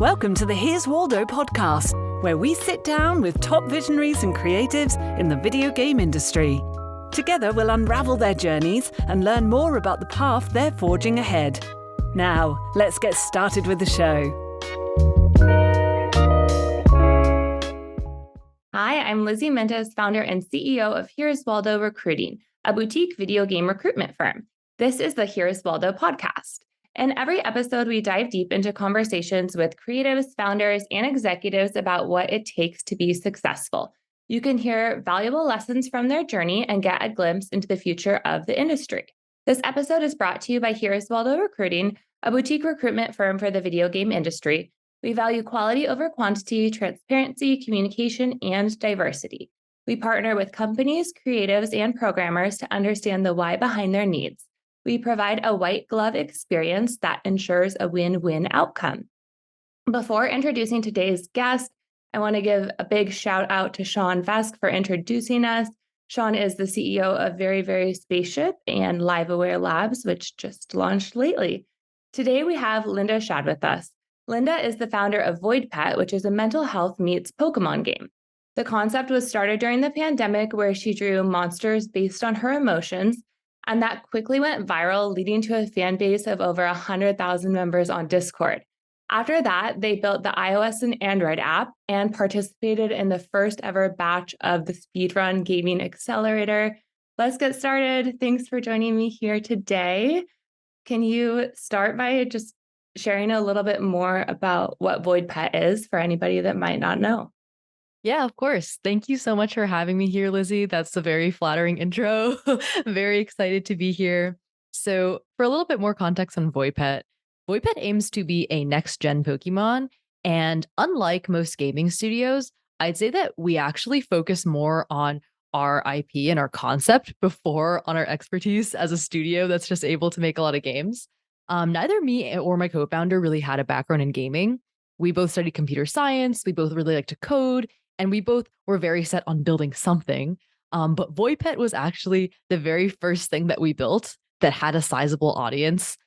Welcome to the Here's Waldo podcast, where we sit down with top visionaries and creatives in the video game industry. Together, we'll unravel their journeys and learn more about the path they're forging ahead. Now, let's get started with the show. Hi, I'm Lizzie Mentes, founder and CEO of Here's Waldo Recruiting, a boutique video game recruitment firm. This is the Here's Waldo podcast. In every episode, we dive deep into conversations with creatives, founders, and executives about what it takes to be successful. You can hear valuable lessons from their journey and get a glimpse into the future of the industry. This episode is brought to you by Here's Waldo Recruiting, a boutique recruitment firm for the video game industry. We value quality over quantity, transparency, communication, and diversity. We partner with companies, creatives, and programmers to understand the why behind their needs. We provide a white glove experience that ensures a win-win outcome. Before introducing today's guest, I want to give a big shout out to Sean Vesk for introducing us. Sean is the CEO of Very, Very Spaceship and LiveAware Labs, which just launched lately. Today, we have Linda Shad with us. Linda is the founder of Voidpet, which is a mental health meets Pokeman game. The concept was started during the pandemic, where she drew monsters based on her emotions, and that quickly went viral, leading to a fan base of over 100,000 members on Discord. After that, they built the iOS and Android app and participated in the first ever batch of the Speedrun Gaming Accelerator. Let's get started. Thanks for joining me here today. Can you start by just sharing a little bit more about what Voidpet is for anybody that might not know? Yeah, of course. Thank you so much for having me here, Lizzie. That's a very flattering intro. Very excited to be here. So, for a little bit more context on Voidpet, Voidpet aims to be a next-gen Pokemon. And unlike most gaming studios, I'd say that we actually focus more on our IP and our concept before on our expertise as a studio that's just able to make a lot of games. Neither me or my co-founder really had a background in gaming. We both studied computer science. We both really like to code. And we both were very set on building something. But Voidpet was actually the very first thing that we built that had a sizable audience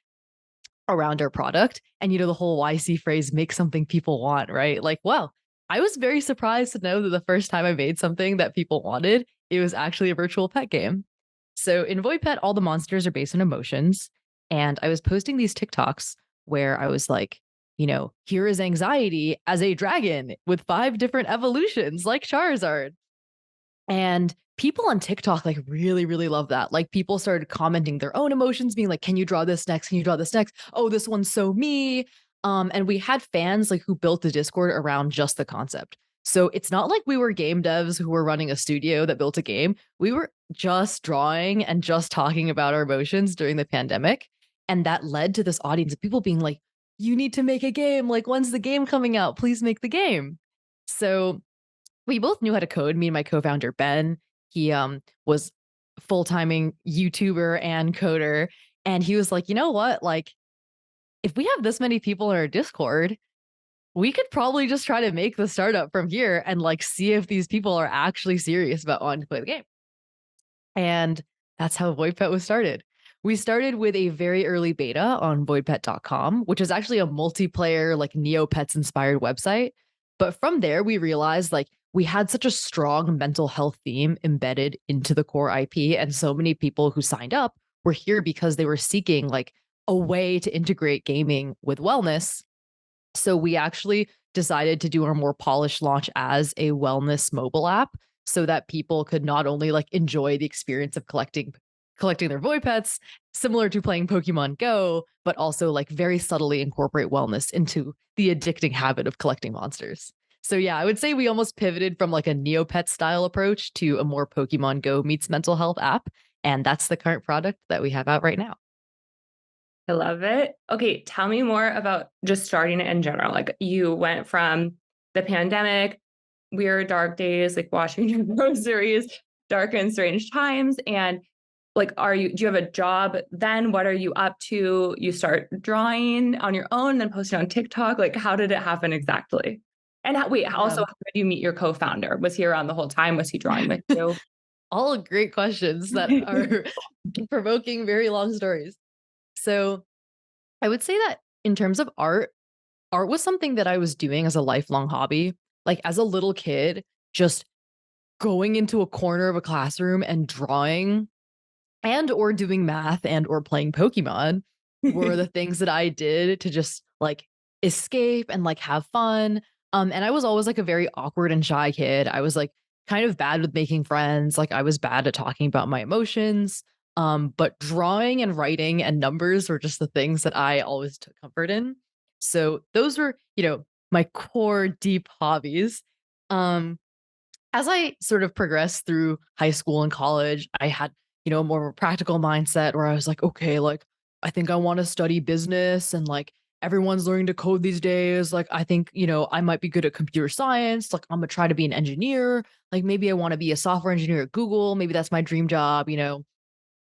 around our product. And, the whole YC phrase, make something people want, right? Like, wow, I was very surprised to know that the first time I made something that people wanted, it was actually a virtual pet game. So in Voidpet, all the monsters are based on emotions. And I was posting these TikToks where I was like, here is anxiety as a dragon with 5 different evolutions like Charizard. And people on TikTok really, really love that. Like people started commenting their own emotions, being like, can you draw this next? Can you draw this next? Oh, this one's so me. And we had fans who built the Discord around just the concept. So it's not like we were game devs who were running a studio that built a game. We were just drawing and just talking about our emotions during the pandemic. And that led to this audience of people being like, you need to make a game. Like, when's the game coming out? Please make the game. So we both knew how to code. Me and my co-founder, Ben, he was full-timing YouTuber and coder. And he was like, you know what? Like, if we have this many people in our Discord, we could probably just try to make the startup from here and see if these people are actually serious about wanting to play the game. And that's how Voidpet was started. We started with a very early beta on voidpet.com, which is actually a multiplayer, Neopets inspired website. But from there, we realized we had such a strong mental health theme embedded into the core IP. And so many people who signed up were here because they were seeking a way to integrate gaming with wellness. So we actually decided to do our more polished launch as a wellness mobile app so that people could not only enjoy the experience of collecting their void pets, similar to playing Pokemon Go, but also very subtly incorporate wellness into the addicting habit of collecting monsters. So yeah, I would say we almost pivoted from a Neopet style approach to a more Pokemon Go meets mental health app. And that's the current product that we have out right now. I love it. Okay, tell me more about just starting it in general. You went from the pandemic, weird dark days, washing your groceries, dark and strange times, and do you have a job then? What are you up to? You start drawing on your own, then posting on TikTok. How did it happen exactly? And how did you meet your co-founder? Was he around the whole time? Was he drawing with you? All great questions that are provoking very long stories. So I would say that in terms of art, art was something that I was doing as a lifelong hobby. Like as a little kid, just going into a corner of a classroom and drawing and or doing math and or playing Pokemon were the things that I did to just like escape and like have fun. And I was always like a very awkward and shy kid. I was like kind of bad with making friends. Like I was bad at talking about my emotions. But drawing and writing and numbers were just the things that I always took comfort in. So those were, my core deep hobbies. Um, as I sort of progressed through high school and college, I had, more of a practical mindset where I was like, okay, like, I think I want to study business and like everyone's learning to code these days. Like, I think, I might be good at computer science. Like, I'm going to try to be an engineer. Like, maybe I want to be a software engineer at Google. Maybe that's my dream job.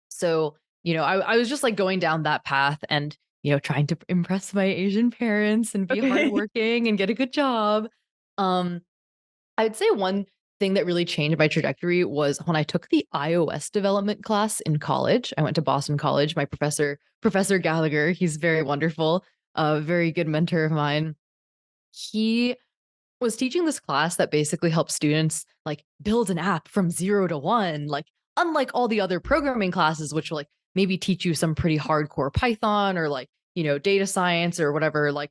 So, I was just like going down that path and, trying to impress my Asian parents and be Okay. hardworking and get a good job. Um, I would say one thing that really changed my trajectory was when I took the iOS development class in college. I went to Boston College. My Professor Gallagher, he's very wonderful, a very good mentor of mine. He was teaching this class that basically helps students like build an app from 0 to 1, like unlike all the other programming classes which will like maybe teach you some pretty hardcore Python or like, data science or whatever, like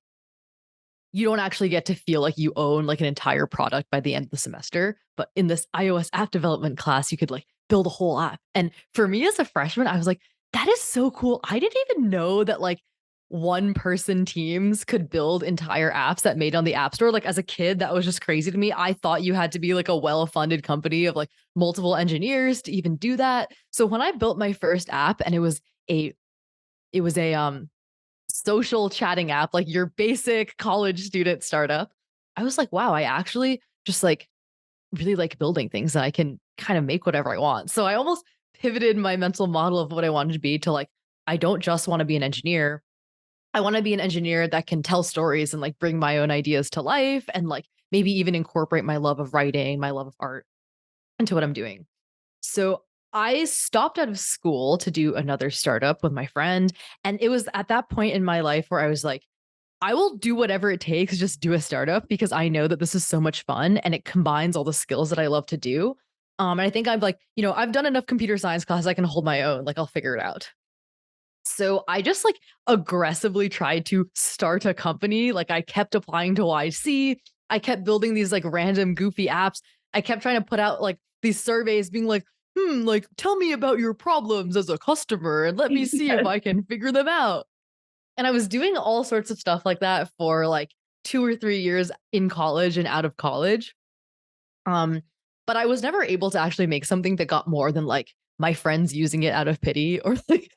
you don't actually get to feel like you own like an entire product by the end of the semester. But in this iOS app development class, you could like build a whole app. And for me as a freshman, I was like, that is so cool. I didn't even know that like one person teams could build entire apps that made on the App Store. Like as a kid, that was just crazy to me. I thought you had to be like a well-funded company of like multiple engineers to even do that. So when I built my first app and a it was a social chatting app, like your basic college student startup, I was like, wow, I actually just like really like building things and I can kind of make whatever I want. So I almost pivoted my mental model of what I wanted to be to like, I don't just want to be an engineer. I want to be an engineer that can tell stories and like bring my own ideas to life and like maybe even incorporate my love of writing, my love of art into what I'm doing. So I stopped out of school to do another startup with my friend. And it was at that point in my life where I was like, I will do whatever it takes, just do a startup because I know that this is so much fun and it combines all the skills that I love to do. And I think I'm like, I've done enough computer science classes, I can hold my own, like I'll figure it out. So I just like aggressively tried to start a company. Like I kept applying to YC. I kept building these like random goofy apps. I kept trying to put out like these surveys being like, like tell me about your problems as a customer and let me see if Yes. I can figure them out. And I was doing all sorts of stuff like that for like 2 or 3 years in college and out of college. Um, but I was never able to actually make something that got more than like my friends using it out of pity or like,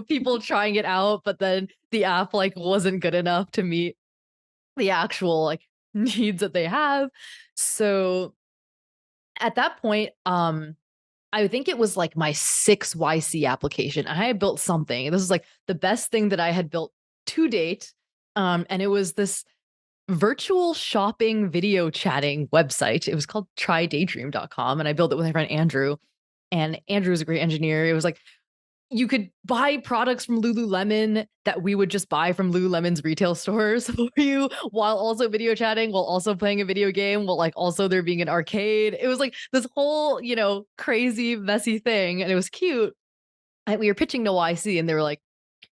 people trying it out, but then the app like wasn't good enough to meet the actual like needs that they have. So at that point, I think it was like my 6 YC application. I had built something. This is like the best thing that I had built to date. And it was this virtual shopping video chatting website. It was called trydaydream.com. And I built it with my friend Andrew. And Andrew was a great engineer. It was like you could buy products from Lululemon that we would just buy from Lululemon's retail stores for you while also video chatting, while also playing a video game, while like also there being an arcade. It was like this whole, crazy, messy thing. And it was cute. And we were pitching to YC and they were like,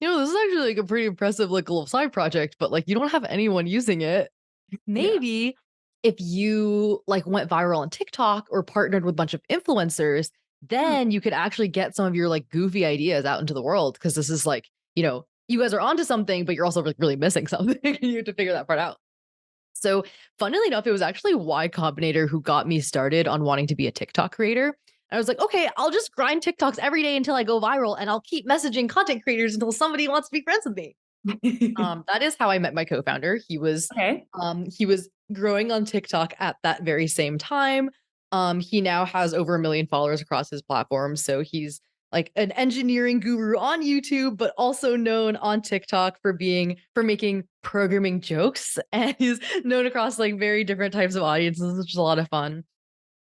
this is actually like a pretty impressive like little side project, but like you don't have anyone using it. Yeah. Maybe if you like went viral on TikTok or partnered with a bunch of influencers, Hmm. then you could actually get some of your like goofy ideas out into the world. Cause this is like, you guys are onto something, but you're also like really missing something. You have to figure that part out. So, funnily enough, it was actually Y Combinator who got me started on wanting to be a TikTok creator. I was like, okay, I'll just grind TikToks every day until I go viral and I'll keep messaging content creators until somebody wants to be friends with me. That is how I met my co-founder. Okay. He was growing on TikTok at that very same time. He now has over 1 million followers across his platform. So he's like an engineering guru on YouTube, but also known on TikTok for making programming jokes. And he's known across like very different types of audiences, which is a lot of fun.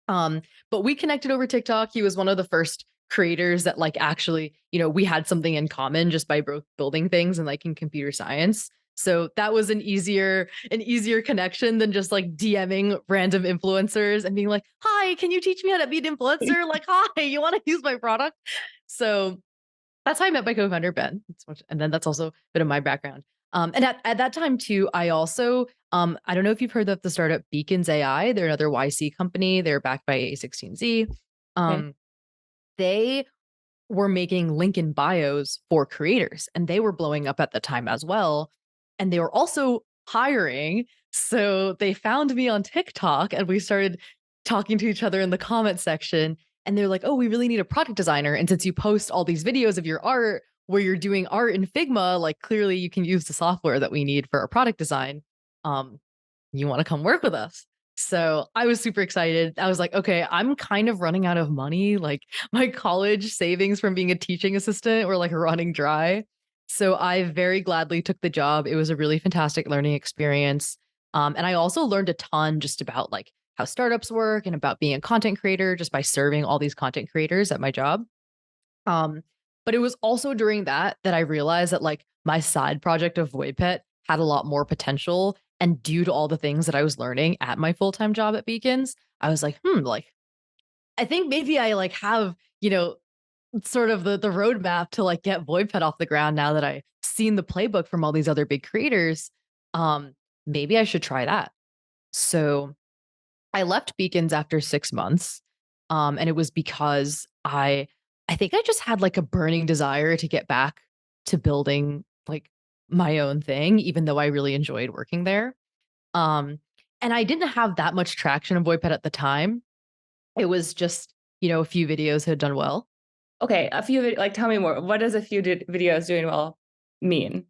But we connected over TikTok. He was one of the first creators that like actually, we had something in common just by both building things and like in computer science. So that was an easier connection than just like DMing random influencers and being like, "Hi, can you teach me how to be an influencer? Like, hi, you want to use my product?" So that's how I met my co-founder Ben. And then that's also a bit of my background. And at that time too, I also I don't know if you've heard of the startup Beacons AI. They're another YC company. They're backed by A16Z. Okay. Um, they were making link in bios for creators, and they were blowing up at the time as well. And they were also hiring. So they found me on TikTok and we started talking to each other in the comment section. And they're like, "Oh, we really need a product designer. And since you post all these videos of your art where you're doing art in Figma, like clearly you can use the software that we need for our product design. Um, you want to come work with us?" So I was super excited. I was like, okay, I'm kind of running out of money. Like my college savings from being a teaching assistant were like running dry. So I very gladly took the job. It was a really fantastic learning experience. And I also learned a ton just about like how startups work and about being a content creator just by serving all these content creators at my job. Um, but it was also during that I realized that like my side project of Voidpet had a lot more potential. And due to all the things that I was learning at my full-time job at Beacons, I was like, like I think maybe I like have, sort of the roadmap to like get Voidpet off the ground now that I've seen the playbook from all these other big creators. Um, Maybe I should try that. So I left Beacons after 6 months, and it was because I think I just had, like, a burning desire to get back to building, like, my own thing, even though I really enjoyed working there. Um, and I didn't have that much traction in Voipet at the time. It was just, a few videos had done well. Okay, like tell me more. What does a few videos doing well mean?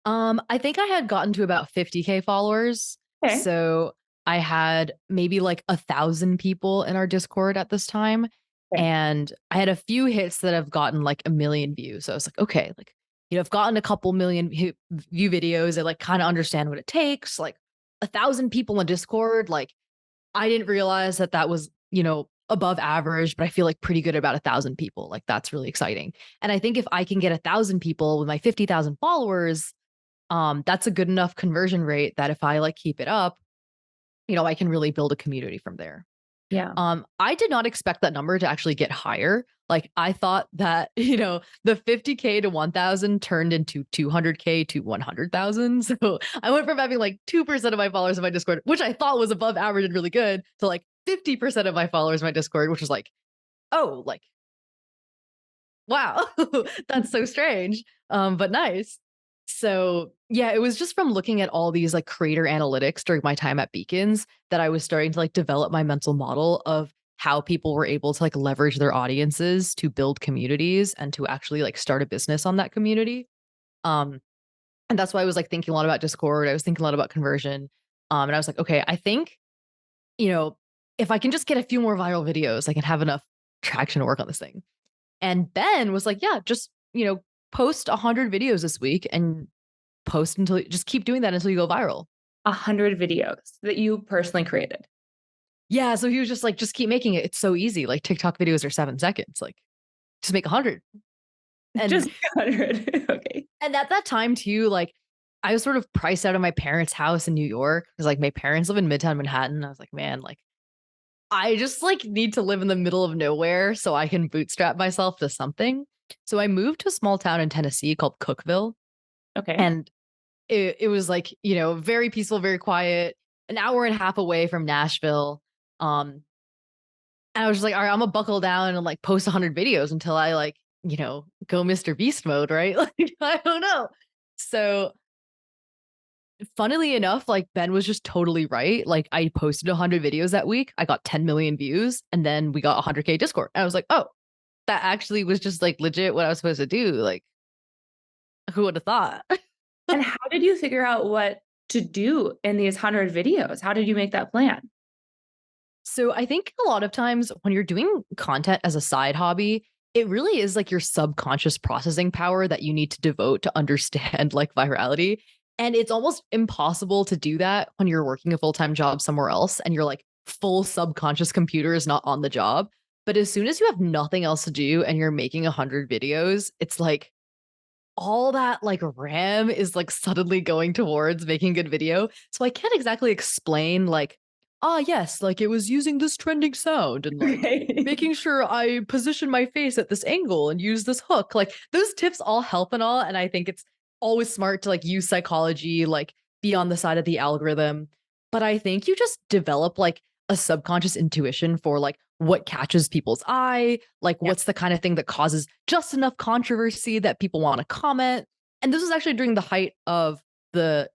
I think I had gotten to about 50K followers. Okay. So I had maybe like 1,000 people in our Discord at this time. Okay. And I had a few hits that have gotten like 1 million views. So I was like, okay, like, I've gotten a couple million view videos. I like kind of understand what it takes. Like 1,000 people in Discord. Like I didn't realize that was, above average, but I feel like pretty good about 1,000 people. Like that's really exciting. And I think if I can get 1,000 people with my 50,000 followers, that's a good enough conversion rate that if I like keep it up, I can really build a community from there. Yeah. I did not expect that number to actually get higher. Like I thought that, the 50K to 1,000 turned into 200K to 100,000. So I went from having like 2% of my followers in my Discord, which I thought was above average and really good, to like 50% of my followers in my Discord, which was like, oh, like, wow, that's so strange. But nice. So yeah, it was just from looking at all these like creator analytics during my time at Beacons that I was starting to like develop my mental model of how people were able to like leverage their audiences to build communities and to actually like start a business on that community. Um, and that's why I was like thinking a lot about Discord. I was thinking a lot about conversion. And I was like, okay, I think, you know, if I can just get a few more viral videos, I can have enough traction to work on this thing. And Ben was like, yeah, just, post 100 videos this week and post until just keep doing that until you go viral. 100 videos that you personally created. Yeah. So he was just like, just keep making it. It's so easy. Like TikTok videos are 7 seconds. Like just make 100. And Just 100. Okay. and at that time too, like I was sort of priced out of my parents' house in New York because like my parents live in Midtown Manhattan. I was like, man, like I just like need to live in the middle of nowhere so I can bootstrap myself to something. So I moved to a small town in Tennessee called Cookeville. Okay. And it was like, very peaceful, very quiet, an hour and a half away from Nashville. And I was just like, all right, I'm gonna buckle down and like post 100 videos until I like, go Mr. Beast mode, right? Like, I don't know. So funnily enough, like Ben was just totally right. Like I posted 100 videos that week. I got 10 million views and then we got 100K Discord. And I was like, oh, that actually was just like legit what I was supposed to do. Like, who would have thought? And how did you figure out what to do in these 100 videos? How did you make that plan? So I think a lot of times when you're doing content as a side hobby, it really is like your subconscious processing power that you need to devote to understand like virality. And it's almost impossible to do that when you're working a full-time job somewhere else and you're like full subconscious computer is not on the job. But as soon as you have nothing else to do and you're making 100 videos, it's like all that like RAM is like suddenly going towards making good video. So I can't exactly explain like, ah, yes, like it was using this trending sound and like Right. making sure I position my face at this angle and use this hook. Like those tips all help and all. And I think it's always smart to like use psychology, like be on the side of the algorithm. But I think you just develop like a subconscious intuition for like what catches people's eye, like Yeah. what's the kind of thing that causes just enough controversy that people want to comment. And this was actually during the height of the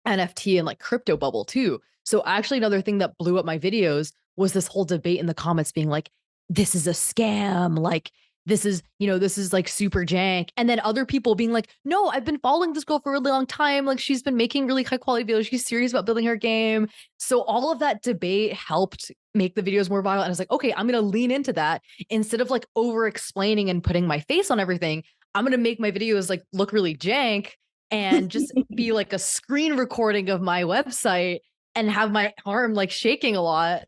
NFT and like crypto bubble too. So actually another thing that blew up my videos was this whole debate in the comments being like, this is a scam, like this is, this is like super jank. And then other people being like, no, I've been following this girl for a really long time. Like she's been making really high quality videos. She's serious about building her game. So all of that debate helped make the videos more viral. And I was like, okay, I'm gonna lean into that instead of like over explaining and putting my face on everything. I'm gonna make my videos like look really jank and just be like a screen recording of my website and have my arm like shaking a lot.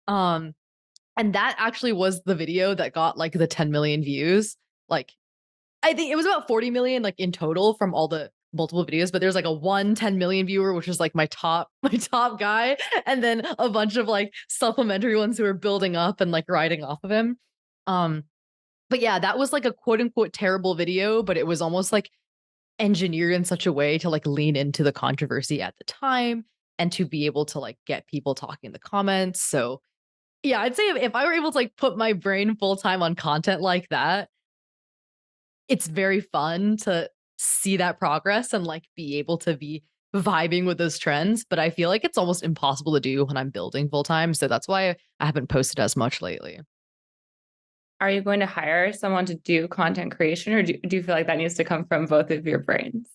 Um, and that actually was the video that got like the 10 million views. Like, I think it was about 40 million like in total from all the multiple videos, but there's like a 10 million viewer, which is like my top, my top guy. And then a bunch of like supplementary ones who are building up and like riding off of him. Um, but yeah, that was like a quote unquote terrible video, but it was almost like engineered in such a way to like lean into the controversy at the time and to be able to like get people talking in the comments. So yeah, I'd say if I were able to like put my brain full time on content like that, it's very fun to see that progress and like be able to be vibing with those trends. But I feel like it's almost impossible to do when I'm building full time. So that's why I haven't posted as much lately. Are you going to hire someone to do content creation, or do you feel like that needs to come from both of your brains?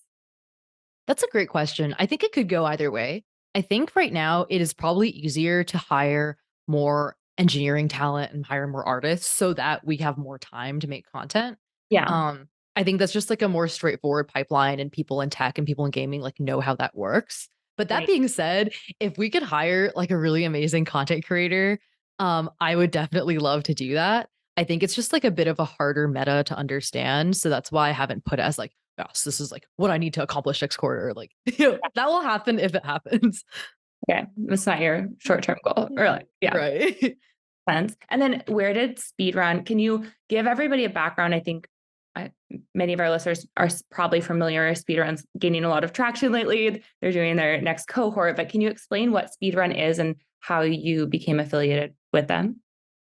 That's a great question. I think it could go either way. I think right now it is probably easier to hire more engineering talent and hire more artists so that we have more time to make content. Yeah. Um, I think that's just like a more straightforward pipeline and people in tech and people in gaming like know how that works. But that Right. being said, if we could hire like a really amazing content creator, I would definitely love to do that. I think it's just like a bit of a harder meta to understand. So that's why I haven't put it as like, yes, this is like what I need to accomplish next quarter. Like, that will happen if it happens. Okay. It's not your short-term goal, or like, yeah. Right. Sense. And then where did Speedrun, can you give everybody a background? I think many of our listeners are probably familiar. Speedrun's gaining a lot of traction lately. They're doing their next cohort, but can you explain what Speedrun is and how you became affiliated with them?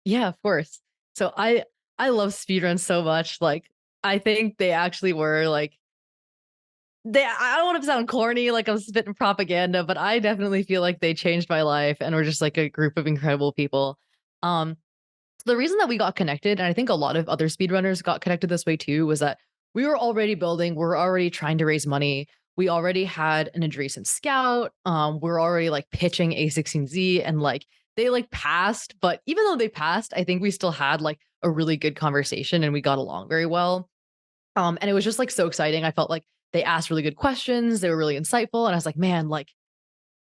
Yeah, of course. So I love speedrun so much. Like, I think they actually were like I don't want to sound corny, like I'm spitting propaganda, but I definitely feel like they changed my life and were just like a group of incredible people. Um, so the reason that we got connected, and I think a lot of other speedrunners got connected this way too, was that we were already building, we're already trying to raise money. We already had an adjacent scout. We're already like pitching A16Z and like they like passed, but even though they passed, I think we still had like a really good conversation and we got along very well. And it was just like so exciting. I felt like they asked really good questions. They were really insightful. And I was like, man, like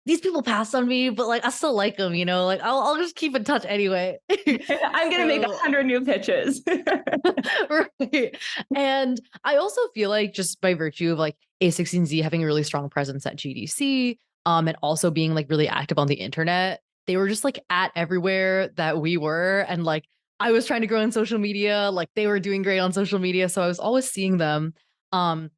these people passed on me, but like I still like them, like I'll just keep in touch anyway. I'm going to make So 100 new pitches. right. And I also feel like just by virtue of like A16Z having a really strong presence at GDC, and also being like really active on the internet, they were just like at everywhere that we were. And like I was trying to grow on social media, like they were doing great on social media. So I was always seeing them. Um,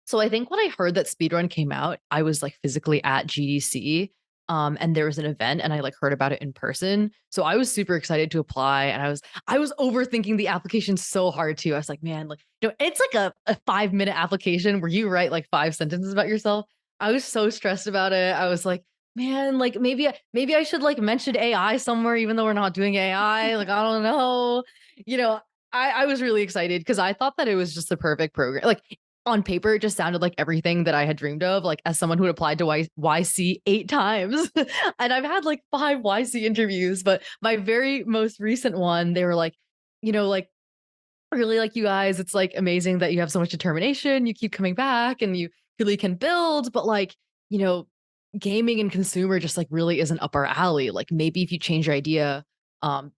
so I think when I heard that Speedrun came out, I was like physically at GDC. And there was an event and I like heard about it in person. So I was super excited to apply and I was overthinking the application so hard too. I was like, man, like, it's like a 5-minute application where you write like 5 sentences about yourself. I was so stressed about it. I was like, man, like maybe I should like mention AI somewhere, even though we're not doing AI. Like, I don't know. You know, I was really excited because I thought that it was just the perfect program. Like on paper, it just sounded like everything that I had dreamed of, like as someone who had applied to YC 8 times. And I've had like 5 YC interviews, but my very most recent one, they were like, like, "I really like you guys. It's like amazing that you have so much determination. You keep coming back and you really can build, but like, you know, gaming and consumer just like really isn't up our alley. Like maybe if you change your idea, um,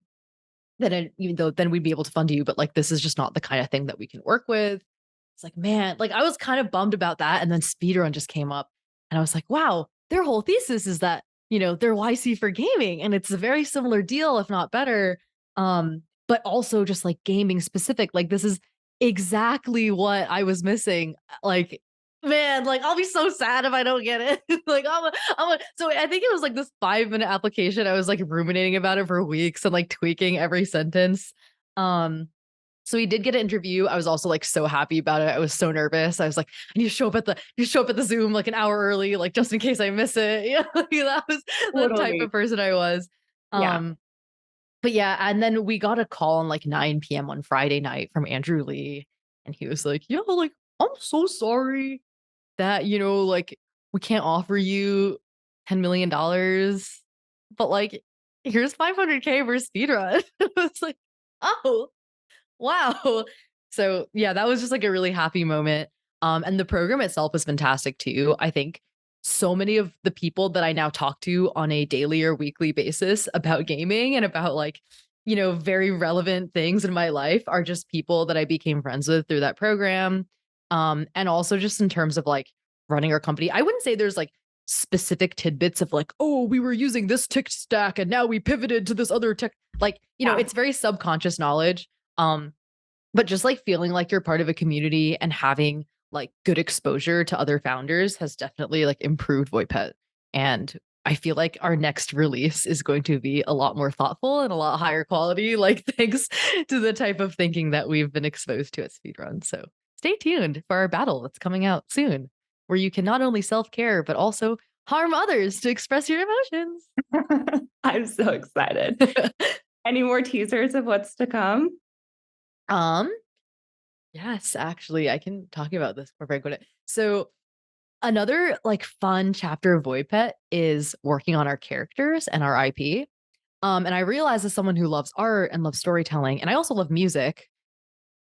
then even though then we'd be able to fund you, but like this is just not the kind of thing that we can work with." It's like, man, like I was kind of bummed about that. And then Speedrun just came up and I was like, wow, their whole thesis is that, they're YC for gaming. And it's a very similar deal, if not better. But also just like gaming specific. Like this is exactly what I was missing. Like, man, like I'll be so sad if I don't get it. Like so I think it was like this 5-minute application. I was like ruminating about it for weeks and like tweaking every sentence. Um, so we did get an interview. I was also like so happy about it. I was so nervous. I was like, I need to show up at the Zoom like an hour early, like just in case I miss it. Yeah, like, that was the type Totally. of person I was. Yeah. Um, but yeah, and then we got a call on like 9 p.m. on Friday night from Andrew Lee, and he was like, "Yeah, like I'm so sorry that like we can't offer you $10 million, but like here's 500K for speedrun." I was like, "Oh, wow." So yeah, that was just like a really happy moment. And the program itself was fantastic too. I think so many of the people that I now talk to on a daily or weekly basis about gaming and about like, very relevant things in my life are just people that I became friends with through that program. And also just in terms of like running our company, I wouldn't say there's like specific tidbits of like, oh, we were using this tech stack and now we pivoted to this other tech. Like, Yeah. it's very subconscious knowledge. Um, but just like feeling like you're part of a community and having like good exposure to other founders has definitely like improved Voidpet. And I feel like our next release is going to be a lot more thoughtful and a lot higher quality, like thanks to the type of thinking that we've been exposed to at Speedrun. So stay tuned for our battle that's coming out soon, where you can not only self-care, but also harm others to express your emotions. I'm so excited. Any more teasers of what's to come? um, yes, actually, I can talk about this before I go to. So another like fun chapter of Voidpet is working on our characters and our IP. And I realize as someone who loves art and loves storytelling, and I also love music,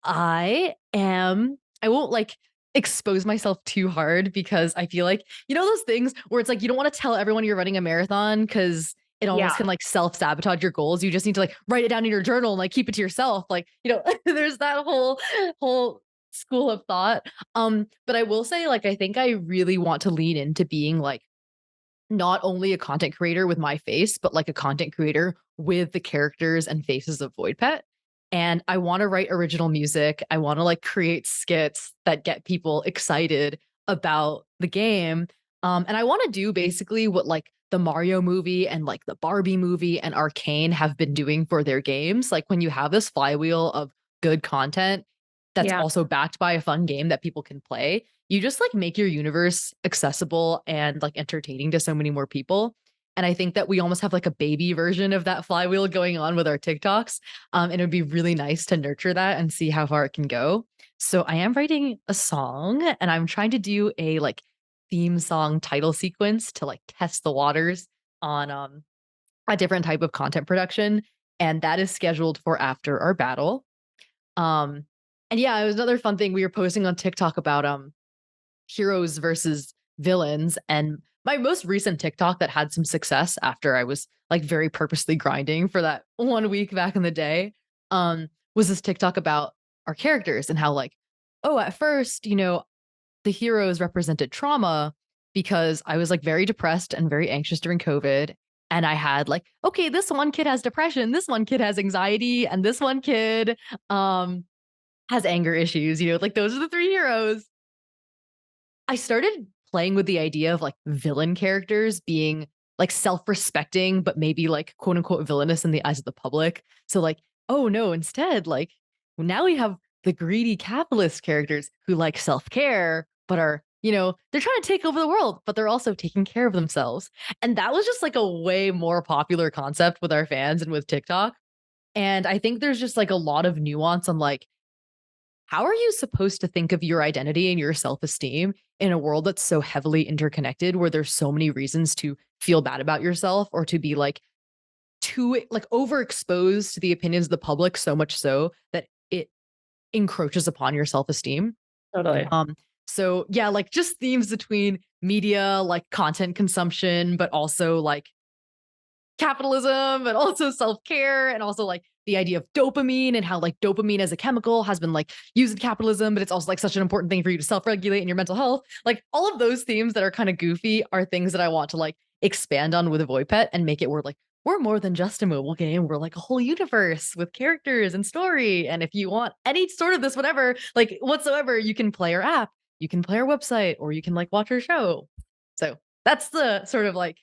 I won't like expose myself too hard because I feel like, those things where it's like you don't want to tell everyone you're running a marathon because it almost Yeah, can like self-sabotage your goals. You just need to like write it down in your journal and like keep it to yourself. Like, there's that whole school of thought. But I will say, like, I think I really want to lean into being like not only a content creator with my face, but like a content creator with the characters and faces of Voidpet. And I want to write original music. I want to like create skits that get people excited about the game. And I want to do basically what like the Mario movie and like the Barbie movie and Arcane have been doing for their games. Like when you have this flywheel of good content that's yeah, also backed by a fun game that people can play, you just like make your universe accessible and like entertaining to so many more people. And I think that we almost have like a baby version of that flywheel going on with our TikToks. And it would be really nice to nurture that and see how far it can go. So I am writing a song and I'm trying to do a like theme song title sequence to like test the waters on a different type of content production. And that is scheduled for after our battle. Um, and yeah, it was another fun thing. We were posting on TikTok about heroes versus villains. And my most recent TikTok that had some success after I was like very purposely grinding for that 1 week back in the day, was this TikTok about our characters and how like, oh, at first, the heroes represented trauma because I was like very depressed and very anxious during COVID. And I had like, okay, this one kid has depression, this one kid has anxiety, and this one kid has anger issues, like those are the three heroes. I started playing with the idea of like villain characters being like self-respecting, but maybe like quote unquote villainous in the eyes of the public. So like, oh no, instead, like now we have the greedy capitalist characters who like self-care, but are, they're trying to take over the world, but they're also taking care of themselves. And that was just like a way more popular concept with our fans and with TikTok. And I think there's just like a lot of nuance on like, how are you supposed to think of your identity and your self-esteem in a world that's so heavily interconnected where there's so many reasons to feel bad about yourself or to be like too like overexposed to the opinions of the public so much so that it encroaches upon your self-esteem. totally. um so yeah, like just themes between media, like content consumption, but also like capitalism and also self-care and also like the idea of dopamine and how like dopamine as a chemical has been like used in capitalism, but it's also like such an important thing for you to self-regulate in your mental health. Like all of those themes that are kind of goofy are things that I want to like expand on with a Voidpet and make it where like we're more than just a mobile game. We're like a whole universe with characters and story. And if you want any sort of this, whatever, like whatsoever, you can play our app, you can play our website, or you can like watch our show. So that's the sort of like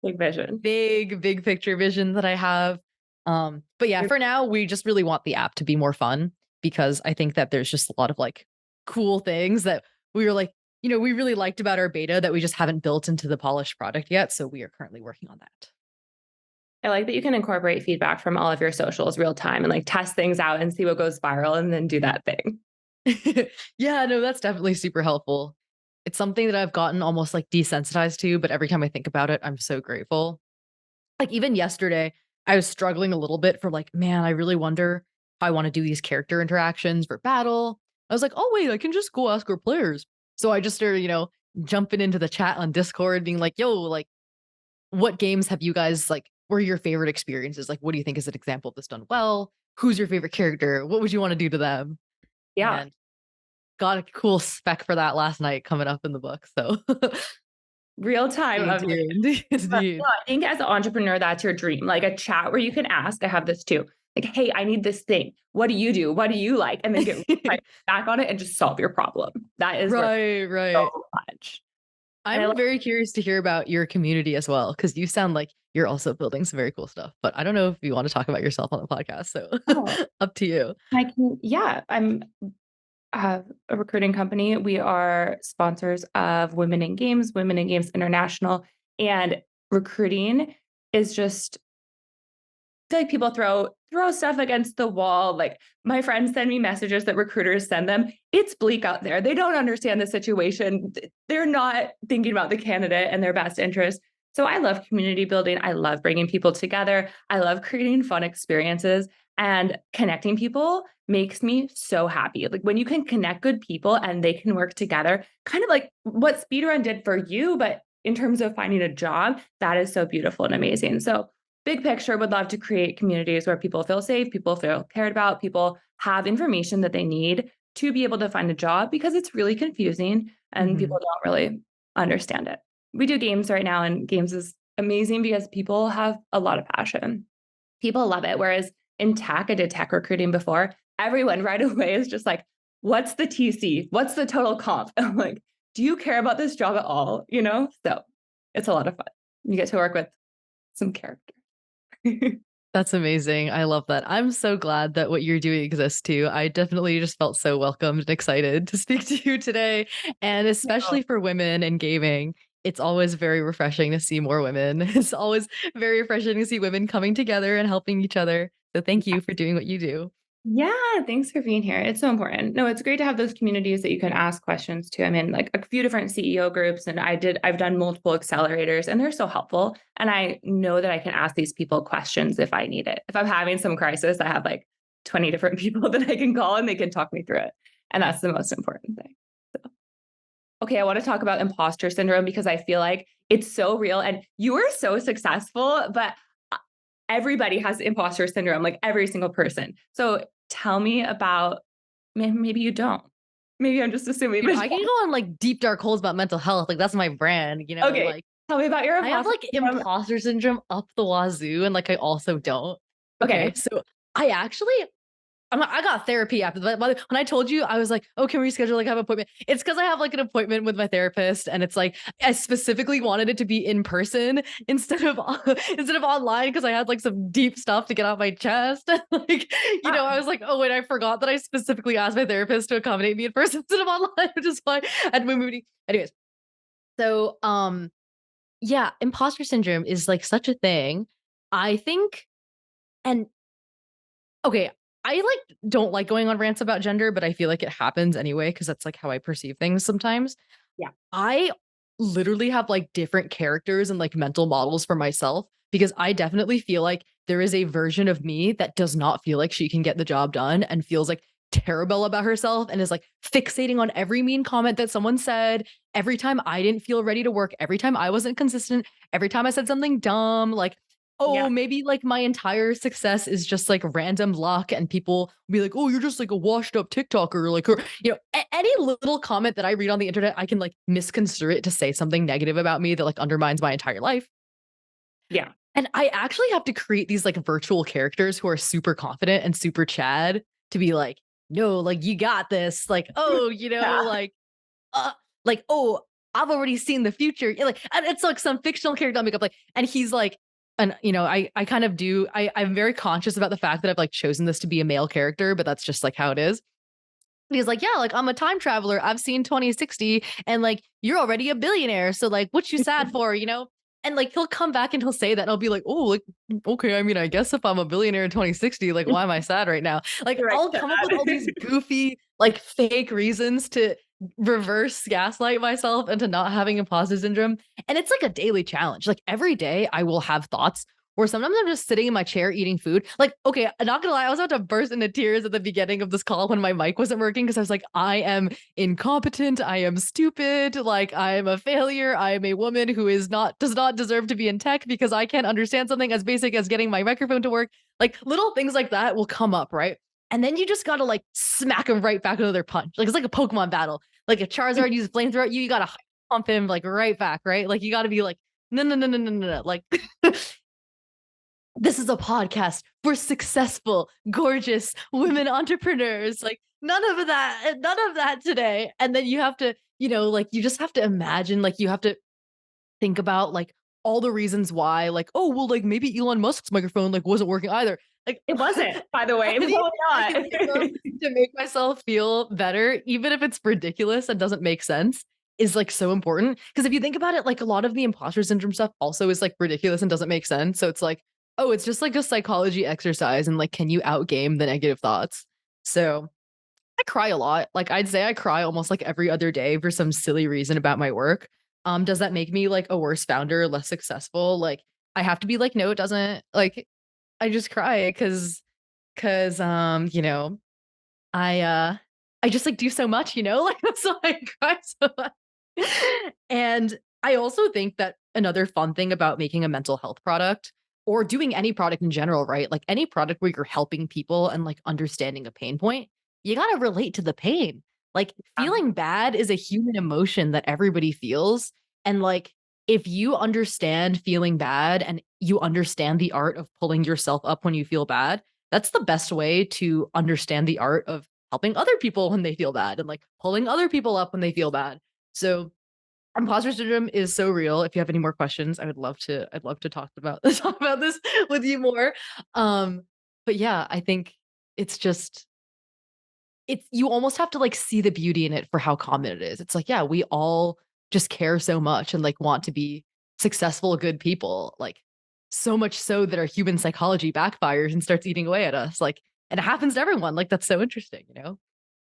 Big vision. big picture vision that I have. But yeah, for now, we just really want the app to be more fun because I think that there's just a lot of like cool things that we were like, we really liked about our beta that we just haven't built into the polished product yet. So we are currently working on that. I like that you can incorporate feedback from all of your socials real time and like test things out and see what goes viral and then do that thing. Yeah, no, that's definitely super helpful. It's something that I've gotten almost like desensitized to, but every time I think about it, I'm so grateful. Like even yesterday, I was struggling a little bit for like, man, I really wonder how I want to do these character interactions for battle. I was like, oh wait, I can just go ask our players. So I just started, jumping into the chat on Discord, being like, yo, like, what games have you guys like? Were your favorite experiences? Like, what do you think is an example of this done well? Who's your favorite character? What would you want to do to them? Yeah. And got a cool spec for that last night coming up in the book. So Real time of indeed. I think as an entrepreneur, that's your dream. Like a chat where you can ask, I have this too. Like, hey, I need this thing. What do you do? What do you like? And then get back on it and just solve your problem. That is right. so much. I'm very curious to hear about your community as well, because you sound like you're also building some very cool stuff. But I don't know if you want to talk about yourself on the podcast. So up to you. I'm a recruiting company. We are sponsors of Women in Games, Women in Games International, and recruiting is just I feel like people throw stuff against the wall. Like my friends send me messages that recruiters send them. It's bleak out there. They don't understand the situation. They're not thinking about the candidate and their best interest. So I love community building. I love bringing people together. I love creating fun experiences, and connecting people makes me so happy. Like when you can connect good people and they can work together, kind of like what Speedrun did for you, but in terms of finding a job, that is so beautiful and amazing. So big picture, would love to create communities where people feel safe, people feel cared about, people have information that they need to be able to find a job, because it's really confusing and people don't really understand it. We do games right now, and games is amazing because people have a lot of passion. People love it. Whereas in tech, I did tech recruiting before. Everyone right away is just like, what's the TC? What's the total comp? I'm like, do you care about this job at all? So it's a lot of fun. You get to work with some character. That's amazing. I love that. I'm so glad that what you're doing exists too. I definitely just felt so welcomed and excited to speak to you today. And especially for women in gaming, it's always very refreshing to see more women. It's always very refreshing to see women coming together and helping each other. So thank you for doing what you do. Yeah, thanks for being here. It's so important. No, it's great to have those communities that you can ask questions to. I'm in like a few different CEO groups, and I've done multiple accelerators, and they're so helpful. And I know that I can ask these people questions if I need it. If I'm having some crisis, I have like 20 different people that I can call and they can talk me through it. And that's the most important thing. So, okay, I want to talk about imposter syndrome because I feel like it's so real, and you are so successful, but everybody has imposter syndrome, like every single person. So tell me about, maybe you don't. Maybe I'm just assuming. Dude, I can go on like deep dark holes about mental health. Like that's my brand, Okay, like tell me about your I have like imposter syndrome up the wazoo, and like I also don't. Okay. So I actually I got therapy after that. When I told you, I was like, oh, can we reschedule? Like, I have an appointment. It's because I have like an appointment with my therapist, and it's like I specifically wanted it to be in person instead of online because I had like some deep stuff to get off my chest. Like, I was like, oh wait, I forgot that I specifically asked my therapist to accommodate me in person instead of online, which is why I had my movie. Anyways, so yeah, imposter syndrome is like such a thing. I think, and okay, I like don't like going on rants about gender, but I feel like it happens anyway because that's like how I perceive things sometimes. Yeah. I literally have like different characters and like mental models for myself because I definitely feel like there is a version of me that does not feel like she can get the job done and feels like terrible about herself and is like fixating on every mean comment that someone said, every time I didn't feel ready to work, every time I wasn't consistent, every time I said something dumb, like oh, Yeah. maybe like my entire success is just like random luck and people be like, oh, you're just like a washed up TikToker, like, or, any little comment that I read on the internet, I can like misconstrue it to say something negative about me that like undermines my entire life. Yeah. And I actually have to create these like virtual characters who are super confident and super Chad to be like, no, like you got this. Like, oh, Yeah. uh, oh, I've already seen the future. Like, and it's like some fictional character I'll make up, like, and he's like, and I kind of do. I'm very conscious about the fact that I've like chosen this to be a male character, but that's just like how it is. And he's like, yeah, like I'm a time traveler. I've seen 2060, and like you're already a billionaire. So like, what you sad for, And like he'll come back and he'll say that, and I'll be like, oh, like okay. I mean, I guess if I'm a billionaire in 2060, like why am I sad right now? Like You're right, I'll come up with all these goofy, like fake reasons to reverse gaslight myself into not having imposter syndrome. And it's like a daily challenge. Like every day, I will have thoughts or sometimes I'm just sitting in my chair eating food. Like, okay, I'm not gonna lie, I was about to burst into tears at the beginning of this call when my mic wasn't working because I was like, I am incompetent, I am stupid, like I am a failure, I am a woman who does not deserve to be in tech because I can't understand something as basic as getting my microphone to work. Like little things like that will come up, right? And then you just gotta like smack them right back into their punch. Like it's like a Pokemon battle. Like if Charizard uses flamethrower at you, you gotta pump him like right back, right? Like you gotta be like, no, no, no, no, no, no, no. Like this is a podcast for successful, gorgeous women entrepreneurs. Like none of that today. And then you have to, like you just have to imagine, like you have to think about like all the reasons why, like, oh, well, like maybe Elon Musk's microphone like wasn't working either. Like It wasn't, by the way. It was anything I can not. think of to make myself feel better, even if it's ridiculous and doesn't make sense, is like so important. Because if you think about it, like a lot of the imposter syndrome stuff also is like ridiculous and doesn't make sense. So it's like, oh, it's just like a psychology exercise and like, can you outgame the negative thoughts? So I cry a lot. Like I'd say I cry almost like every other day for some silly reason about my work. Does that make me like a worse founder, less successful? Like I have to be like, no, it doesn't. Like I just cry because I just like do so much, like that's why I cry so much. And I also think that another fun thing about making a mental health product or doing any product in general, right? Like any product where you're helping people and like understanding a pain point, you got to relate to the pain. Like feeling bad is a human emotion that everybody feels. And like if you understand feeling bad and you understand the art of pulling yourself up when you feel bad, that's the best way to understand the art of helping other people when they feel bad and like pulling other people up when they feel bad. So imposter syndrome is so real. If you have any more questions, I'd love to talk about talk about this with you more. But yeah, I think it's just it's you almost have to like see the beauty in it for how common it is. It's like, yeah, we all just care so much and like want to be successful, good people. Like so much so that our human psychology backfires and starts eating away at us. Like, and it happens to everyone. Like that's so interesting.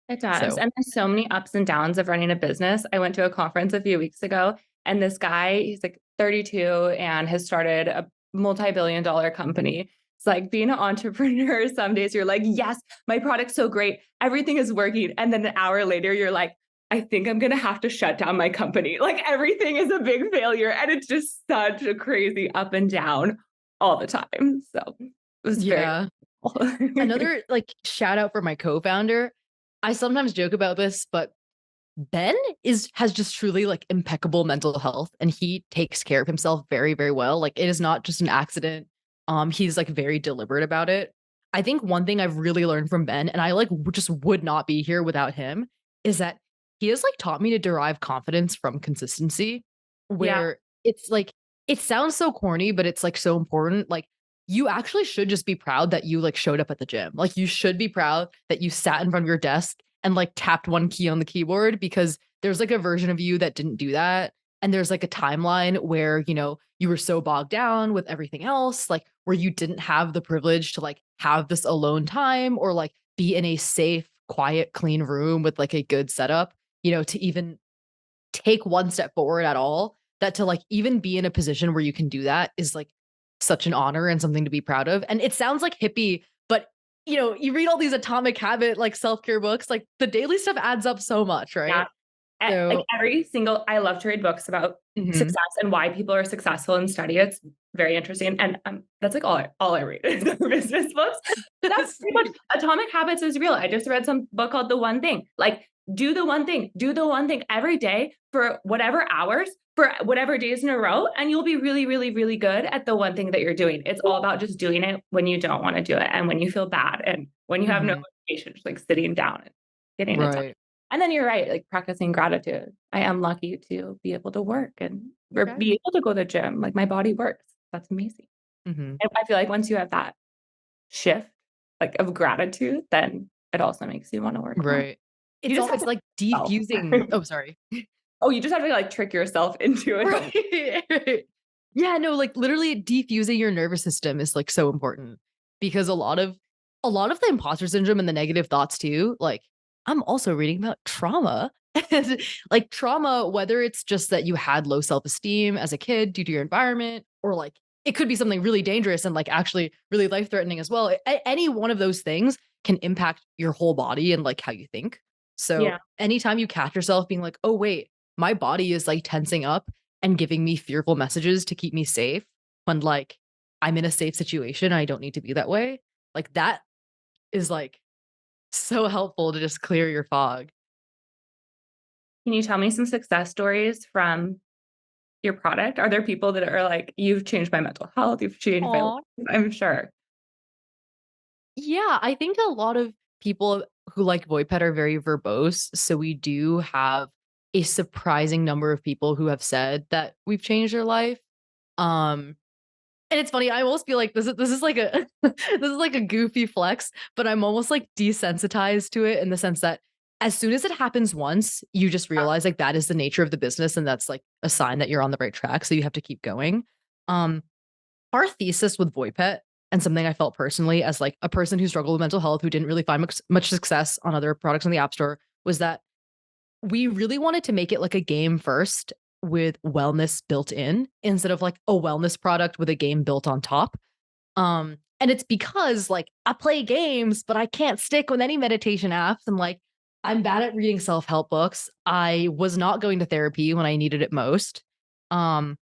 It does. So And there's so many ups and downs of running a business. I went to a conference a few weeks ago, and this guy, he's like 32 and has started a multi-billion dollar company. It's like being an entrepreneur, some days you're like, yes, my product's so great. Everything is working. And then an hour later, you're like, I think I'm going to have to shut down my company. Like everything is a big failure. And it's just such a crazy up and down all the time. So it was yeah. very Another like shout out for my co-founder. I sometimes joke about this, but Ben has just truly like impeccable mental health and he takes care of himself very, very well. Like it is not just an accident. He's like very deliberate about it. I think one thing I've really learned from Ben, and I like just would not be here without him, is that he has like taught me to derive confidence from consistency, Yeah. where it's like it sounds so corny, but it's like so important. Like you actually should just be proud that you like showed up at the gym. Like you should be proud that you sat in front of your desk and like tapped one key on the keyboard because there's like a version of you that didn't do that. And there's like a timeline where, you were so bogged down with everything else, like where you didn't have the privilege to like have this alone time or like be in a safe, quiet, clean room with like a good setup, to even take one step forward at all. That to like even be in a position where you can do that is like such an honor and something to be proud of. And it sounds like hippie, but you read all these atomic habit like self-care books, like the daily stuff adds up so much, right? Yeah. So Like I love to read books about mhm. success and why people are successful and study it. It's very interesting. And that's like all I read is business books. That's pretty much Atomic Habits is real. I just read some book called The One Thing. Like, do the one thing every day for whatever hours, for whatever days in a row, and you'll be really, really, really good at the one thing that you're doing. It's all about just doing it when you don't want to do it and when you feel bad and when you have no motivation, just like sitting down and getting it done. Right. And then you're right, like practicing gratitude. I am lucky to be able to work and be able to go to the gym. Like my body works. That's amazing. Mm-hmm. And I feel like once you have that shift, like of gratitude, then it also makes you want to work more. Right. It's like defusing. Oh, sorry. Oh, you just have to like trick yourself into it. Right. Yeah, no, like literally defusing your nervous system is like so important because a lot of the imposter syndrome and the negative thoughts too, like I'm also reading about trauma. And like trauma, whether it's just that you had low self-esteem as a kid due to your environment, or like it could be something really dangerous and like actually really life-threatening as well. Any one of those things can impact your whole body and like how you think. So anytime you catch yourself being like, oh wait, my body is like tensing up and giving me fearful messages to keep me safe when like I'm in a safe situation, I don't need to be that way. Like that is like so helpful to just clear your fog. Can you tell me some success stories from your product? Are there people that are like, you've changed my mental health, you've changed my life? I'm sure. Yeah, I think a lot of people who like Voidpet are very verbose. So we do have a surprising number of people who have said that we've changed their life. Um, and it's funny, I almost feel like this is like a this is like a goofy flex, but I'm almost like desensitized to it in the sense that as soon as it happens once, you just realize like that is the nature of the business and that's like a sign that you're on the right track. So you have to keep going. Um, our thesis with Voidpet and something I felt personally as like a person who struggled with mental health, who didn't really find much success on other products on the App Store, was that we really wanted to make it like a game first with wellness built in instead of like a wellness product with a game built on top. And it's because like I play games, but I can't stick with any meditation apps. And like I'm bad at reading self-help books. I was not going to therapy when I needed it most. Um,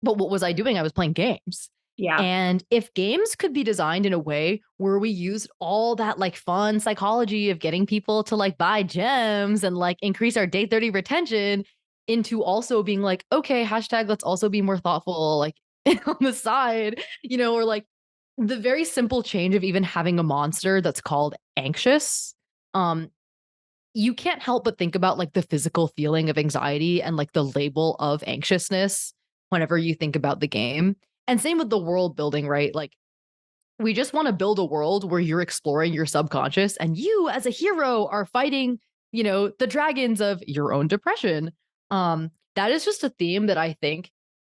but what was I doing? I was playing games. Yeah. And if games could be designed in a way where we used all that like fun psychology of getting people to like buy gems and like increase our day 30 retention into also being like, okay, hashtag, let's also be more thoughtful, like on the side, or like the very simple change of even having a monster that's called anxious. You can't help but think about like the physical feeling of anxiety and like the label of anxiousness whenever you think about the game. And same with the world building, right? Like we just want to build a world where you're exploring your subconscious and you as a hero are fighting, the dragons of your own depression. That is just a theme that I think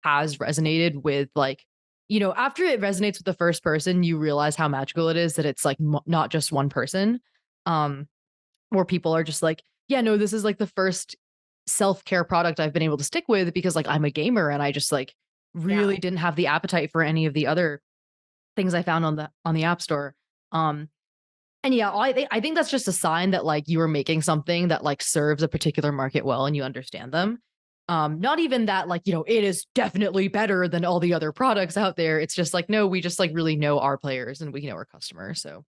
has resonated with like, after it resonates with the first person, you realize how magical it is that it's like not just one person. Where people are just like, yeah, no, this is like the first self-care product I've been able to stick with because like I'm a gamer and I just like really didn't have the appetite for any of the other things I found on the App Store. And yeah, I think that's just a sign that like you are making something that like serves a particular market well and you understand them. Not even that like, it is definitely better than all the other products out there. It's just like, no, we just like really know our players and we know our customers. So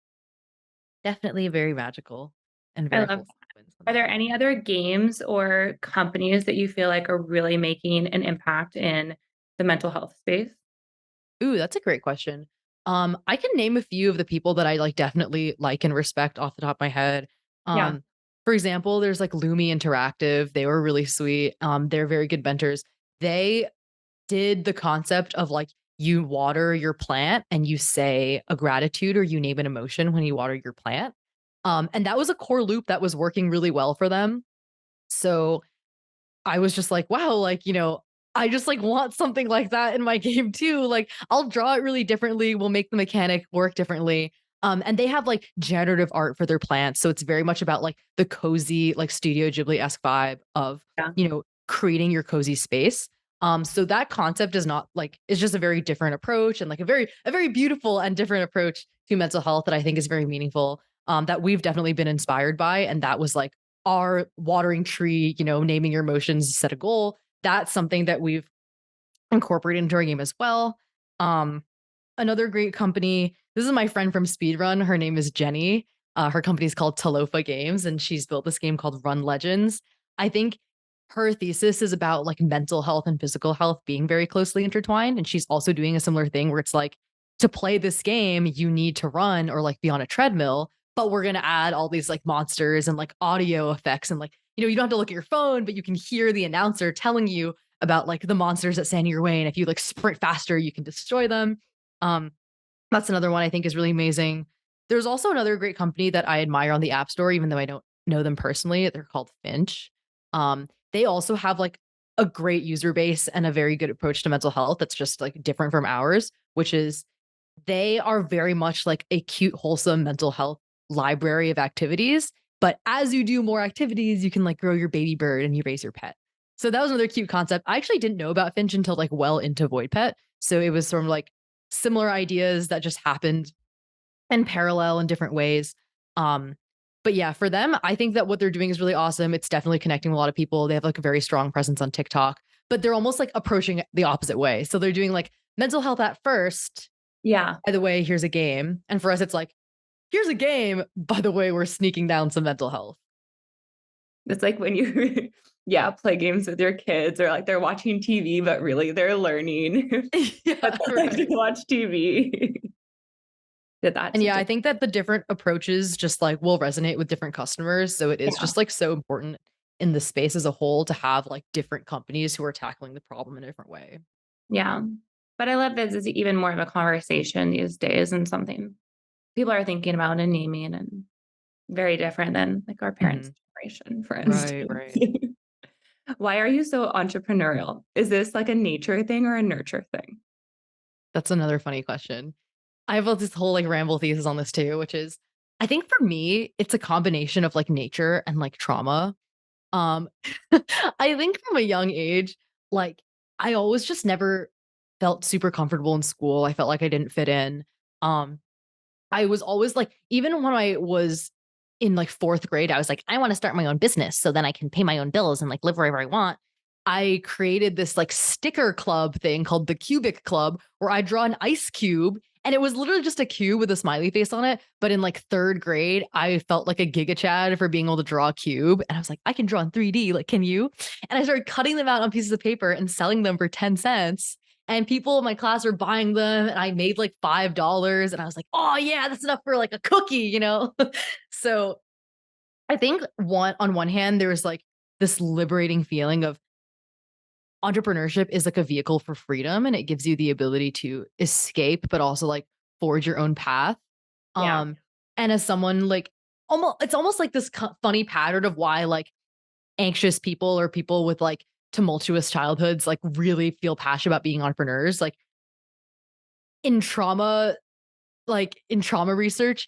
definitely very magical and very cool. Are there any other games or companies that you feel like are really making an impact in the mental health space? Ooh, that's a great question. I can name a few of the people that I like definitely like and respect off the top of my head. Yeah. For example, there's like Lumi Interactive. They were really sweet. They're very good mentors. They did the concept of like you water your plant and you say a gratitude or you name an emotion when you water your plant. And that was a core loop that was working really well for them. So I was just like, wow, like, I just like want something like that in my game too. Like I'll draw it really differently. We'll make the mechanic work differently. And they have like generative art for their plants. So it's very much about like the cozy, like Studio Ghibli-esque vibe of, creating your cozy space. So that concept is not like, it's just a very different approach and like a very beautiful and different approach to mental health that I think is very meaningful. That we've definitely been inspired by. And that was like our watering tree, naming your emotions, set a goal. That's something that we've incorporated into our game as well. Um, Another great company. This is my friend from Speedrun. Her name is Jenny. Her company is called Talofa Games, and she's built this game called Run Legends. I think her thesis is about like mental health and physical health being very closely intertwined. And she's also doing a similar thing where it's like to play this game, you need to run or like be on a treadmill, but we're going to add all these like monsters and like audio effects. And like, you don't have to look at your phone, but you can hear the announcer telling you about like the monsters that stand in your way. And if you like sprint faster, you can destroy them. Um, that's another one I think is really amazing. There's also another great company that I admire on the App Store, even though I don't know them personally. They're called Finch. They also have like a great user base and a very good approach to mental health that's just like different from ours, which is they are very much like a cute, wholesome mental health library of activities. But as you do more activities, you can like grow your baby bird and you raise your pet. So that was another cute concept. I actually didn't know about Finch until like well into Voidpet. So it was sort of like similar ideas that just happened in parallel in different ways. Um, but yeah, for them, I think that what they're doing is really awesome. It's definitely connecting with a lot of people. They have like a very strong presence on TikTok, but they're almost like approaching it the opposite way. So they're doing like mental health at first. Yeah. By the way, here's a game. And for us, it's like, here's a game. By the way, we're sneaking down some mental health. It's like when you, yeah, play games with your kids or like they're watching TV, but really they're learning. Yeah, But they like to watch TV. Did that And to yeah, I think that the different approaches just like will resonate with different customers. So it is yeah. just like so important in the space as a whole to have like different companies who are tackling the problem in a different way. Yeah. But I love this is even more of a conversation these days and something people are thinking about and naming and very different than like our parents' Mhm. generation, for Right, instance. right. Why are you so entrepreneurial? Is this like a nature thing or a nurture thing? That's another funny question. I have this whole like ramble thesis on this too, which is I think for me, it's a combination of like nature and like trauma. Um, I think from a young age, like I always just never felt super comfortable in school. I felt like I didn't fit in. Um, I was always like, even when I was in like fourth grade, I was like, I want to start my own business so then I can pay my own bills and like live wherever I want. I created this like sticker club thing called the Cubic Club where I draw an ice cube and it was literally just a cube with a smiley face on it. But in like third grade, I felt like a Giga Chad for being able to draw a cube. And I was like, I can draw in 3D. Like, can you? And I started cutting them out on pieces of paper and selling them for 10 cents. And people in my class were buying them. And I made like $5. And I was like, oh, yeah, that's enough for like a cookie. So I think on one hand, there was like this liberating feeling of entrepreneurship is like a vehicle for freedom and it gives you the ability to escape but also like forge your own path. Yeah. And as someone like it's almost like this funny pattern of why like anxious people or people with like tumultuous childhoods like really feel passionate about being entrepreneurs like in trauma in trauma research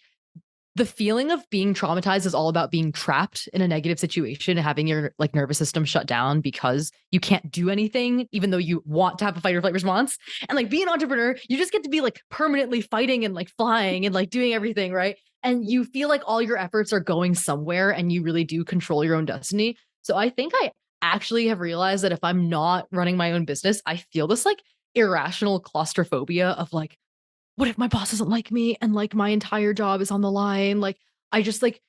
the feeling of being traumatized is all about being trapped in a negative situation and having your like nervous system shut down because you can't do anything even though you want to have a fight or flight response. And like being an entrepreneur, you just get to be like permanently fighting and like flying and like doing everything, right? And you feel like all your efforts are going somewhere and you really do control your own destiny. So I think I actually have realized that if I'm not running my own business, I feel this like irrational claustrophobia of like what if my boss doesn't like me and like my entire job is on the line? Like, I just like,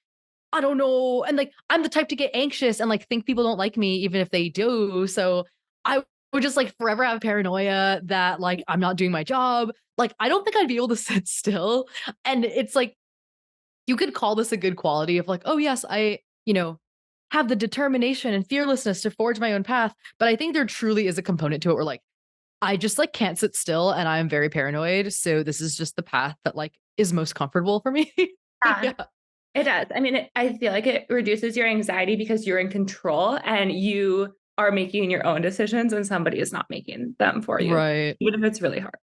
I don't know. And like, I'm the type to get anxious and like think people don't like me, even if they do. So I would just like forever have paranoia that like I'm not doing my job. Like, I don't think I'd be able to sit still. And it's like, you could call this a good quality of like, oh, yes, have the determination and fearlessness to forge my own path. But I think there truly is a component to it where like, I just like can't sit still and I'm very paranoid. So this is just the path that like is most comfortable for me. Yeah. Yeah. It does. I mean, I feel like it reduces your anxiety because you're in control and you are making your own decisions and somebody is not making them for you, Right. even if it's really hard.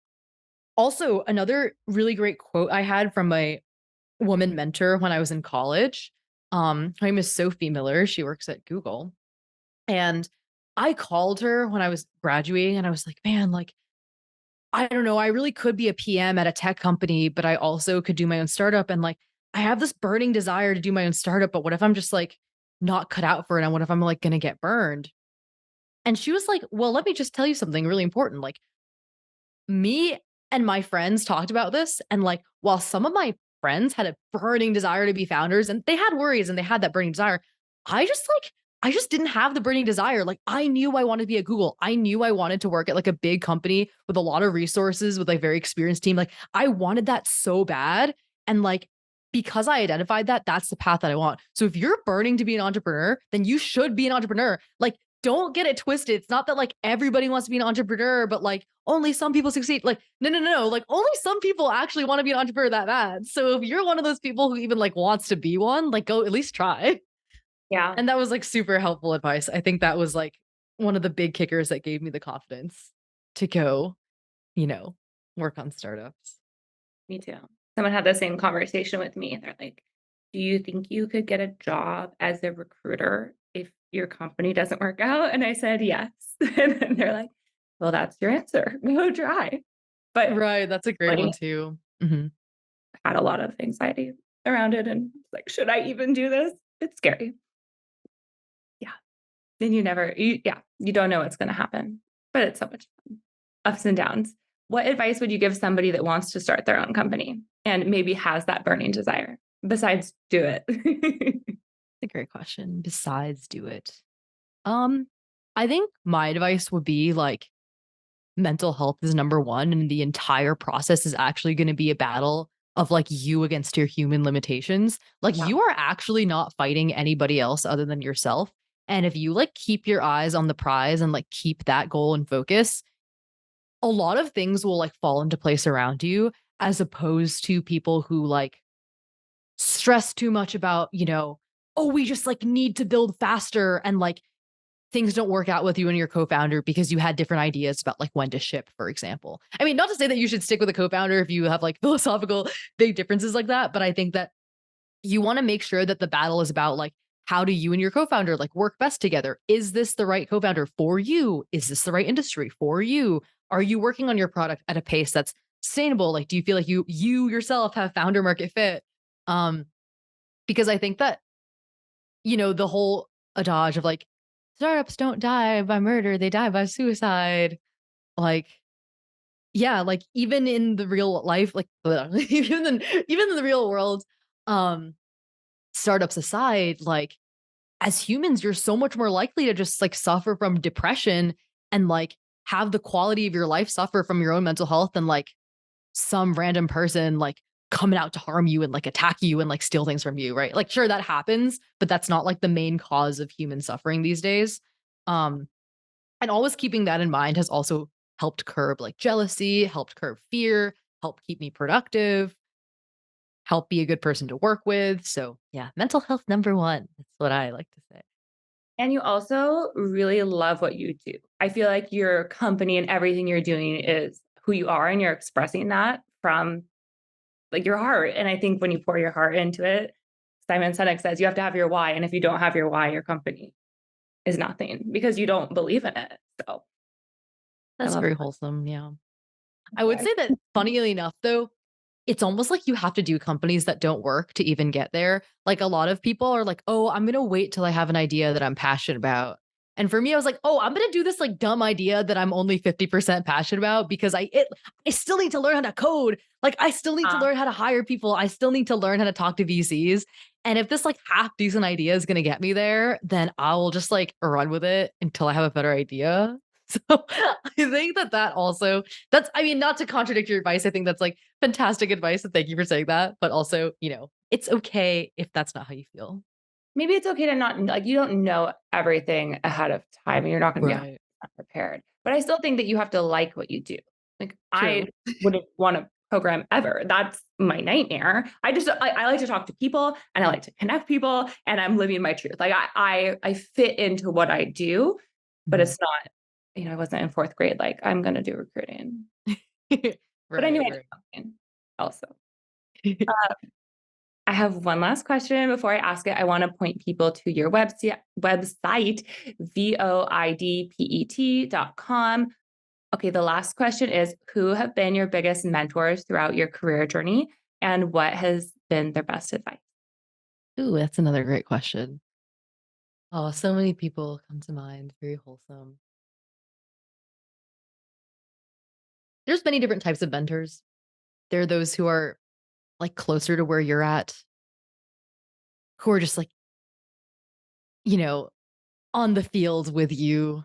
Also, another really great quote I had from my woman mentor when I was in college. Her name is Sophie Miller. She works at Google. And I called her when I was graduating and I was like, man, like I don't know. I really could be a PM at a tech company, but I also could do my own startup. And like, I have this burning desire to do my own startup, but what if I'm just like not cut out for it? And what if I'm like going to get burned? And she was like, well, let me just tell you something really important. Like, me And my friends talked about this. And like, while some of my friends had a burning desire to be founders and they had worries and they had that burning desire, I just didn't have the burning desire. Like, I knew I wanted to be at Google. I knew I wanted to work at like a big company with a lot of resources, with like very experienced team. Like, I wanted that so bad. And like, because I identified that, that's the path that I want. So if you're burning to be an entrepreneur, then you should be an entrepreneur. Like, don't get it twisted. It's not that like everybody wants to be an entrepreneur, but like only some people succeed. Like, no, no, no, no. Like, only some people actually want to be an entrepreneur that bad. So if you're one of those people who even like wants to be one, like go at least try. Yeah, And that was like super helpful advice. I think that was like one of the big kickers that gave me the confidence to go, you know, work on startups. me too. Someone had the same conversation with me. They're like, "Do you think you could get a job as a recruiter if your company doesn't work out?" And I said, "Yes." And then they're like, "Well, that's your answer. Go try." But Right. That's a great one like, too. Mhm. I had a lot of anxiety around it and like, should I even do this? It's scary. Yeah. Then you don't know what's going to happen, but it's so much fun. Ups and downs. What advice would you give somebody that wants to start their own company and maybe has that burning desire besides do it? A great question. Besides do it. Um, I think my advice would be like mental health is number one, and the entire process is actually going to be a battle of like you against your human limitations. Like Yeah. you are actually not fighting anybody else other than yourself. And if you like keep your eyes on the prize and like keep that goal in focus, a lot of things will like fall into place around you as opposed to people who like stress too much about, oh, we just like need to build faster and like things don't work out with you and your co-founder because you had different ideas about like when to ship, for example. I mean, not to say that you should stick with a co-founder if you have like philosophical big differences like that, but I think that you want to make sure that the battle is about like how do you and your co-founder like work best together? Is this the right co-founder for you? Is this the right industry for you? Are you working on your product at a pace that's sustainable? Like, do you feel like you yourself have founder market fit? Um, because I think that the whole adage of like startups don't die by murder, they die by suicide. Like, yeah, like even in the real life, like even in the real world, um, startups aside, like as humans, you're so much more likely to just like suffer from depression and like have the quality of your life suffer from your own mental health than like some random person like coming out to harm you and like attack you and like steal things from you, right? Like sure that happens, but that's not like the main cause of human suffering these days. Um and always keeping that in mind has also helped curb like jealousy, helped curb fear, helped keep me productive, help be a good person to work with. So, yeah, mental health number 1. That's what I like to say. And you also really love what you do. I feel like your company and everything you're doing is who you are, and you're expressing that from like your heart. And I think when you pour your heart into it, Simon Sinek says you have to have your why. And if you don't have your why, your company is nothing because you don't believe in it. So I That's love very that. wholesome. Yeah. I would Why. say that funnily enough, though, it's almost like you have to do companies that don't work to even get there. Like a lot of people are like, "Oh, I'm going to wait till I have an idea that I'm passionate about." And for me, I was like, "Oh, I'm going to do this like dumb idea that I'm only 50% passionate about because I still need to learn how to code. Like I still need to Uh, learn how to hire people. I still need to learn how to talk to VCs. And if this like half decent idea is going to get me there, then I will just like run with it until I have a better idea." So I think that also I mean, not to contradict your advice. I think that's like fantastic advice. And thank you for saying that. But also, it's okay if that's not how you feel. maybe it's okay to not like you don't know everything ahead of time and you're not going to be Right. 100% prepared. But I still think that you have to like what you do. Like I True. wouldn't want to program ever. That's my nightmare. I like to talk to people and I like to connect people and I'm living my truth. Like I fit into what I do, but Mhm. it's not, I wasn't in fourth grade like I'm going to do recruiting. But I knew Right, I did something also. I have one last question before I ask it. I want to point people to your website, voidpet.com. Okay, the last question is who have been your biggest mentors throughout your career journey and what has been their best advice? Ooh, that's another great question. Oh, so many people come to mind. Very wholesome. there's many different types of mentors. There are those who are like closer to where you're at, who are just like, you know, on the field with you.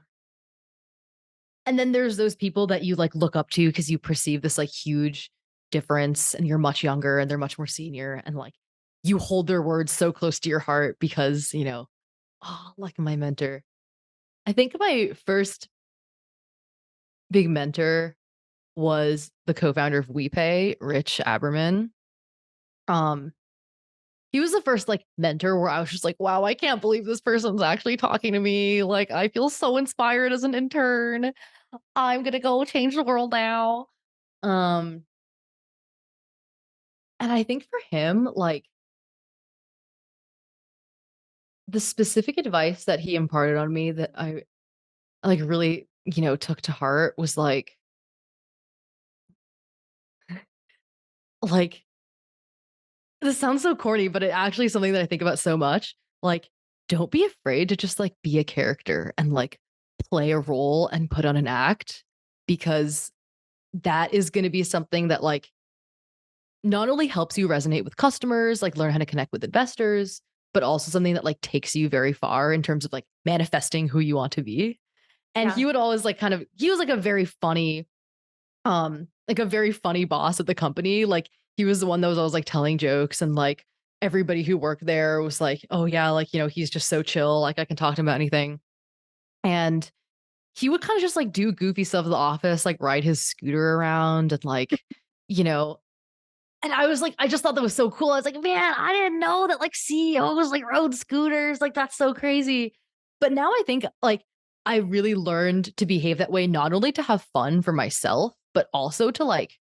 And then there's those people that you like look up to because you perceive this like huge difference and you're much younger and they're much more senior and like you hold their words so close to your heart because, oh, like my mentor. I think my first big mentor was the co-founder of WePay, Rich Aberman. Um, he was the first like mentor where I was just like, wow, I can't believe this person's actually talking to me. Like, I feel so inspired as an intern. I'm gonna go change the world now. Um, and I think for him, like the specific advice that he imparted on me that I like really, took to heart was like this sounds so corny, but it actually is something that I think about so much. Like, don't be afraid to just like be a character and like play a role and put on an act because that is going to be something that like not only helps you resonate with customers, like learn how to connect with investors, but also something that like takes you very far in terms of like manifesting who you want to be. And Yeah. he would always like he was like a very funny, like a very funny boss at the company. Like he was the one that was always like telling jokes and like everybody who worked there was like, oh yeah, like, he's just so chill. Like I can talk to him about anything. And he would kind of just like do goofy stuff in the office, like ride his scooter around and like, you know, and I was like, I just thought that was so cool. I was like, man, I didn't know that like CEOs like rode scooters. Like that's so crazy. But now I think like I really learned to behave that way, not only to have fun for myself, but also to like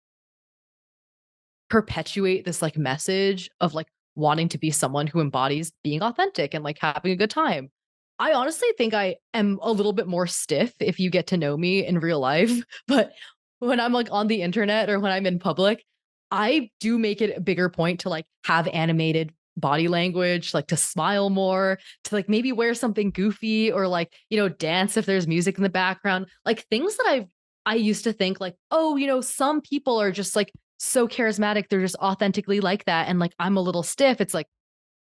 perpetuate this like message of like wanting to be someone who embodies being authentic and like having a good time. I honestly think I am a little bit more stiff if you get to know me in real life, but when I'm like on the internet or when I'm in public, I do make it a bigger point to like have animated body language, like to smile more, to like maybe wear something goofy or like, dance if there's music in the background, like things that I used to think like, oh, some people are just like so charismatic. They're just authentically like that. And like, I'm a little stiff. It's like,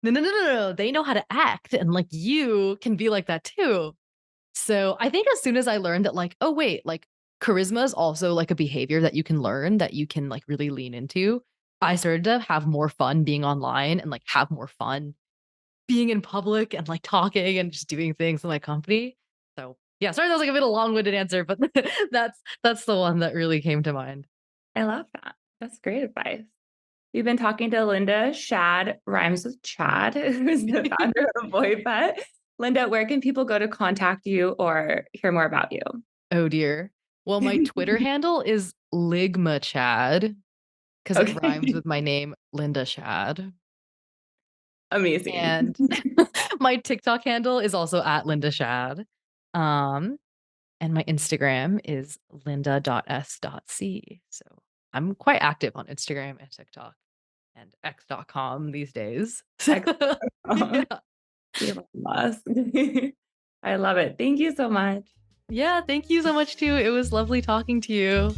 no, no, no, no, no. They know how to act. And like, you can be like that too. So I think as soon as I learned that, like, oh, wait, like charisma is also like a behavior that you can learn that you can like really lean into. I started to have more fun being online and like have more fun being in public and like talking and just doing things in my company. So yeah, sorry, that was like a bit of a long-winded answer, but that's the one that really came to mind. I love that. That's great advice. We've been talking to Linda. Shad rhymes with Chad, who's the founder of Voidpet. Linda, where can people go to contact you or hear more about you? Oh dear. Well, my Twitter handle is Ligma Chad because it rhymes with my name, Linda Shad. Amazing. And my TikTok handle is also at Linda Shad. And my Instagram is linda.s.c. So I'm quite active on Instagram and TikTok and x.com these days. X.com. Yeah. I love it. Thank you so much. Yeah, thank you so much too. It was lovely talking to you.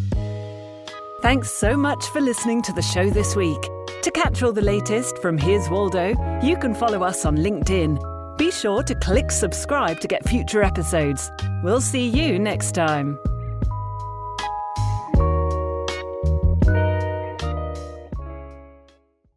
Thanks so much for listening to the show this week. To catch all the latest from Here's Waldo, you can follow us on LinkedIn. Be sure to click subscribe to get future episodes. We'll see you next time.